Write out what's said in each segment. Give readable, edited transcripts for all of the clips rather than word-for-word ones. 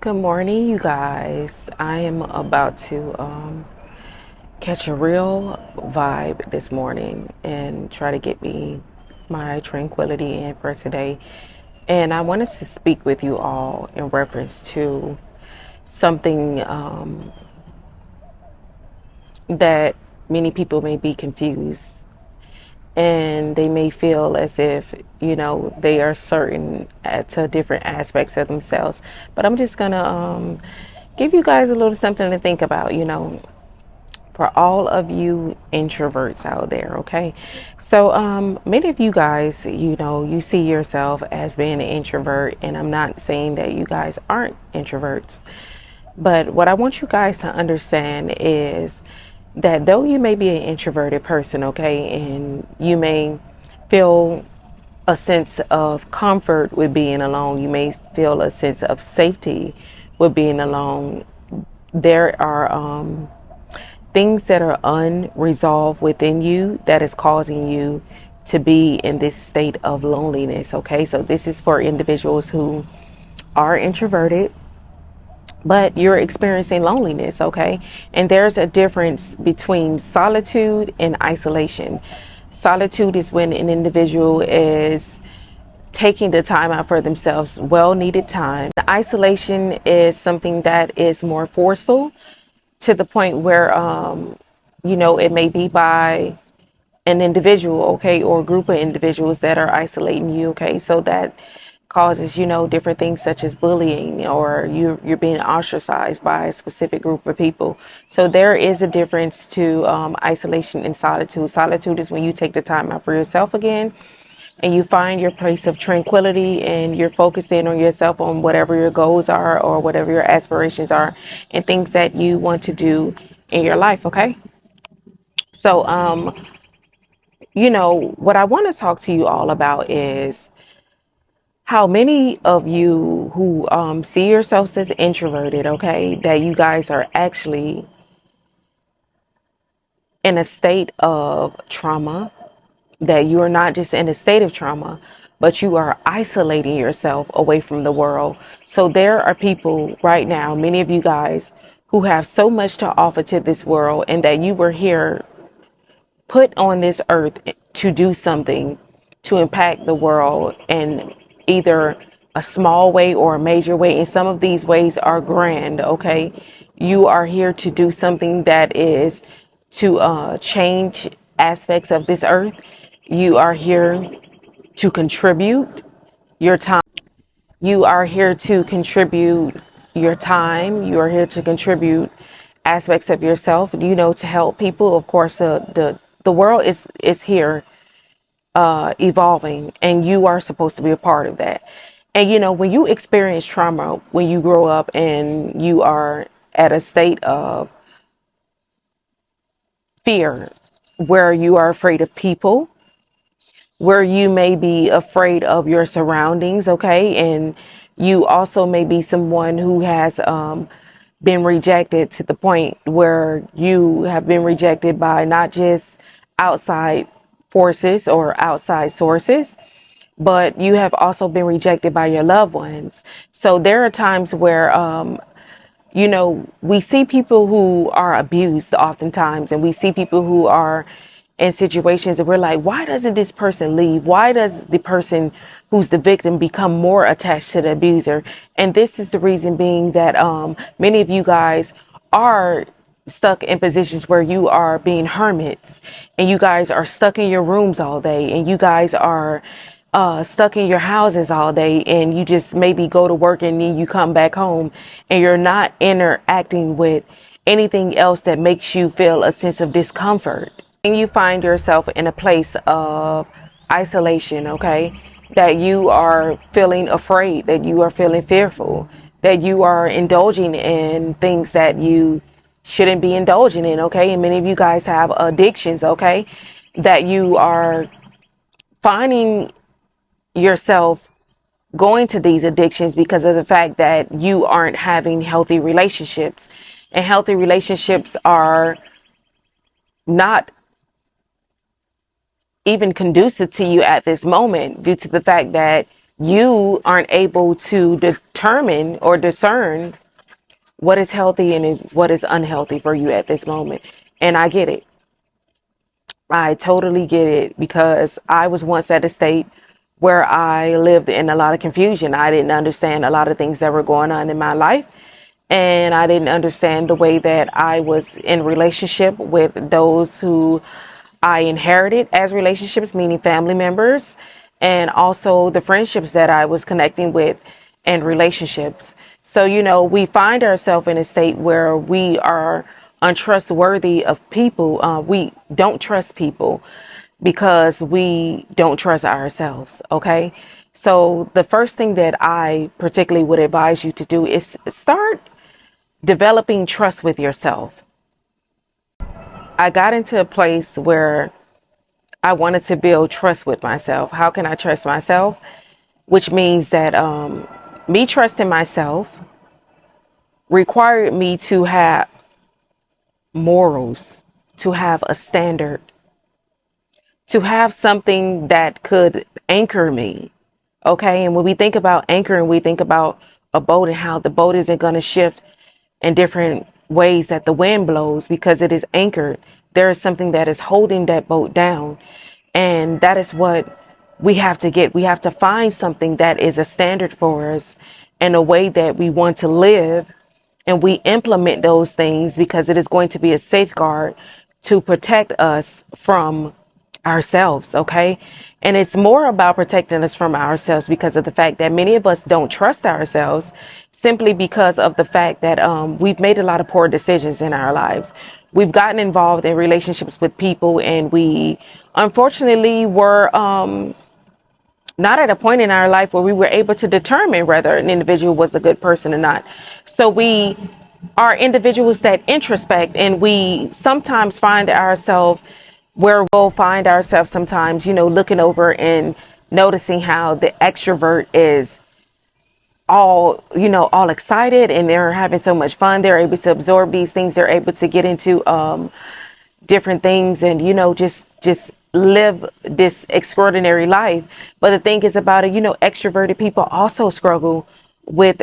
Good morning, you guys. I am about to catch a real vibe this morning and try to get me my tranquility in for today. And I wanted to speak with you all in reference to something that many people may be confused and they may feel as if they are certain to different aspects of themselves. But I'm just gonna give you guys a little something to think about, for all of you introverts out there. Okay, so many of you guys, you see yourself as being an introvert, and I'm not saying that you guys aren't introverts, but what I want you guys to understand is that though you may be an introverted person, okay, and you may feel a sense of comfort with being alone, you may feel a sense of safety with being alone, there are things that are unresolved within you that is causing you to be in this state of loneliness. Okay, so this is for individuals who are introverted but you're experiencing loneliness. Okay, and there's a difference between solitude and isolation. Solitude is when an individual is taking the time out for themselves, well needed time. The isolation is something that is more forceful, to the point where it may be by an individual, okay, or a group of individuals that are isolating you. Okay, so that causes different things such as bullying, or you're being ostracized by a specific group of people. So there is a difference to isolation and solitude. Solitude is when you take the time out for yourself again, and you find your place of tranquility, and you're focused in on yourself, on whatever your goals are or whatever your aspirations are and things that you want to do in your life. Okay, so what I want to talk to you all about is how many of you who see yourselves as introverted, okay, that you guys are actually in a state of trauma, that you are not just in a state of trauma, but you are isolating yourself away from the world. So there are people right now, many of you guys, who have so much to offer to this world, and that you were here put on this earth to do something to impact the world in either a small way or a major way. And some of these ways are grand. Okay, you are here to do something that is to change aspects of this earth. You are here to contribute your time. You are here to contribute your time. You are here to contribute aspects of yourself, to help people. Of course, the world is here evolving, and you are supposed to be a part of that. And when you experience trauma, when you grow up and you are at a state of fear, where you are afraid of people, where you may be afraid of your surroundings, okay? And you also may be someone who has been rejected, to the point where you have been rejected by not just outside forces or outside sources, but you have also been rejected by your loved ones. So there are times where we see people who are abused oftentimes, and we see people who are in situations and we're like, why doesn't this person leave? Why does the person who's the victim become more attached to the abuser? And this is the reason being that many of you guys are stuck in positions where you are being hermits, and you guys are stuck in your rooms all day, and you guys are stuck in your houses all day, and you just maybe go to work and then you come back home and you're not interacting with anything else that makes you feel a sense of discomfort. And you find yourself in a place of isolation, okay, that you are feeling afraid, that you are feeling fearful, that you are indulging in things that you shouldn't be indulging in, okay? And many of you guys have addictions, okay, that you are finding yourself going to these addictions because of the fact that you aren't having healthy relationships. And healthy relationships are not even conducive to you at this moment, due to the fact that you aren't able to determine or discern what is healthy and what is unhealthy for you at this moment. And I get it. I totally get it, because I was once at a state where I lived in a lot of confusion. I didn't understand a lot of things that were going on in my life. And I didn't understand the way that I was in relationship with those who I inherited as relationships, meaning family members, and also the friendships that I was connecting with and relationships. So, we find ourselves in a state where we are untrustworthy of people. We don't trust people because we don't trust ourselves. Okay. So the first thing that I particularly would advise you to do is start developing trust with yourself. I got into a place where I wanted to build trust with myself. How can I trust myself? Which means that me trusting myself required me to have morals, to have a standard, to have something that could anchor me. Okay. And when we think about anchoring, we think about a boat and how the boat isn't going to shift in different ways that the wind blows because it is anchored. There is something that is holding that boat down. And that is what we have to get. We have to find something that is a standard for us and a way that we want to live. And we implement those things because it is going to be a safeguard to protect us from ourselves. Okay. And it's more about protecting us from ourselves because of the fact that many of us don't trust ourselves simply because of the fact that we've made a lot of poor decisions in our lives. We've gotten involved in relationships with people, and we unfortunately were not at a point in our life where we were able to determine whether an individual was a good person or not. So we are individuals that introspect, and we sometimes find ourselves where we'll find ourselves sometimes, looking over and noticing how the extrovert is all excited and they're having so much fun. They're able to absorb these things. They're able to get into different things and, just live this extraordinary life. But the thing is about it, extroverted people also struggle with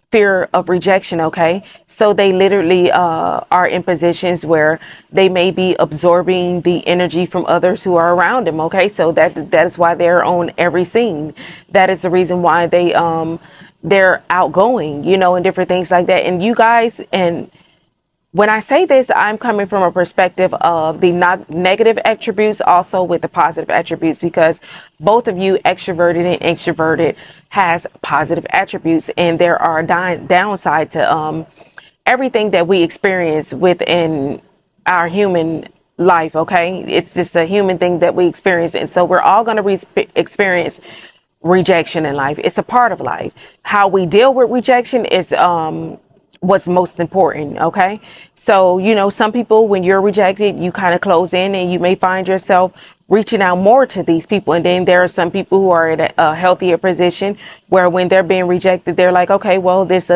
fear of rejection. Okay. So they literally are in positions where they may be absorbing the energy from others who are around them. Okay. So that is why they're on every scene. That is the reason why they're outgoing, and different things like that. And you guys, and when I say this, I'm coming from a perspective of the negative attributes, also with the positive attributes, because both of you, extroverted and introverted, has positive attributes, and there are downside to everything that we experience within our human life. Okay, it's just a human thing that we experience, and so we're all going to experience rejection in life. It's a part of life. How we deal with rejection is what's most important. Okay. So, some people, when you're rejected, you kind of close in and you may find yourself reaching out more to these people. And then there are some people who are in a healthier position where when they're being rejected, they're like, okay, well, this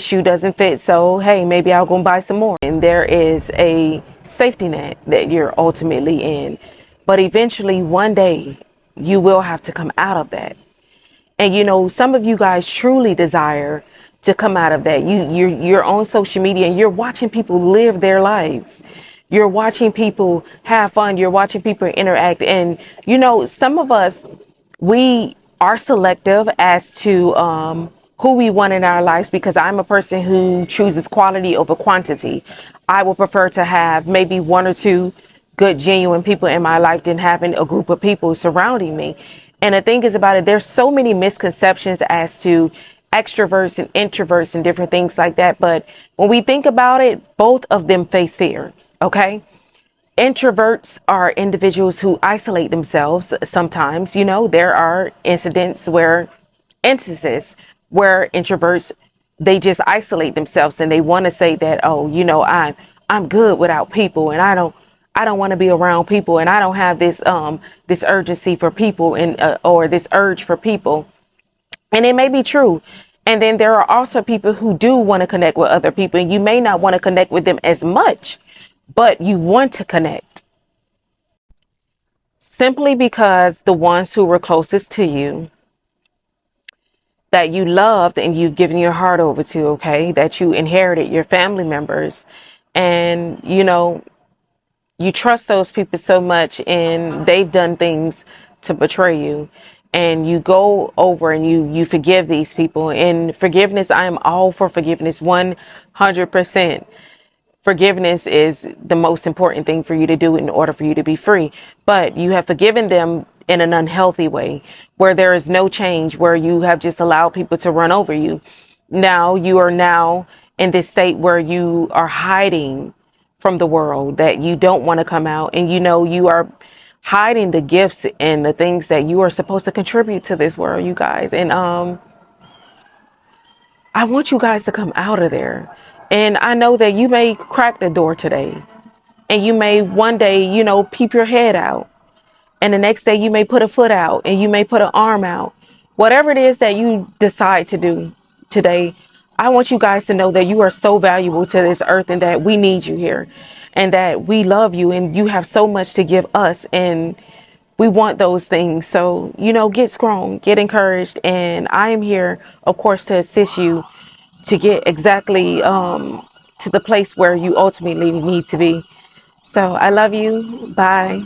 shoe doesn't fit. So, hey, maybe I'll go and buy some more. And there is a safety net that you're ultimately in. But eventually one day you will have to come out of that. And some of you guys truly desire to come out of that. You're on social media and you're watching people live their lives. You're watching people have fun. You're watching people interact. And some of us, we are selective as to who we want in our lives, because I'm a person who chooses quality over quantity. I will prefer to have maybe one or two good, genuine people in my life than having a group of people surrounding me. And the thing is about it, there's so many misconceptions as to extroverts and introverts and different things like that. But when we think about it, both of them face fear. Okay. Introverts are individuals who isolate themselves. Sometimes, there are instances where introverts, they just isolate themselves and they want to say that, oh, I'm good without people, and I don't want to be around people, and I don't have this urgency for people, and or this urge for people. And it may be true. And then there are also people who do want to connect with other people, and you may not want to connect with them as much, but you want to connect. simply because the ones who were closest to you, that you loved and you've given your heart over to, okay, that you inherited, your family members, and you trust those people so much and they've done things to betray you, and you go over and you forgive these people. And forgiveness, I am all for forgiveness 100%. Forgiveness is the most important thing for you to do in order for you to be free. But you have forgiven them in an unhealthy way where there is no change, where you have just allowed people to run over you. Now you are now in this state where you are hiding from the world, that you don't want to come out, and you are hiding the gifts and the things that you are supposed to contribute to this world, you guys. And I want you guys to come out of there. And I know that you may crack the door today, and you may one day, peep your head out. And the next day you may put a foot out, and you may put an arm out. Whatever it is that you decide to do today, I want you guys to know that you are so valuable to this earth, and that we need you here, and that we love you, and you have so much to give us, and we want those things. So, get strong, get encouraged. And I am here, of course, to assist you to get exactly to the place where you ultimately need to be. So I love you. Bye.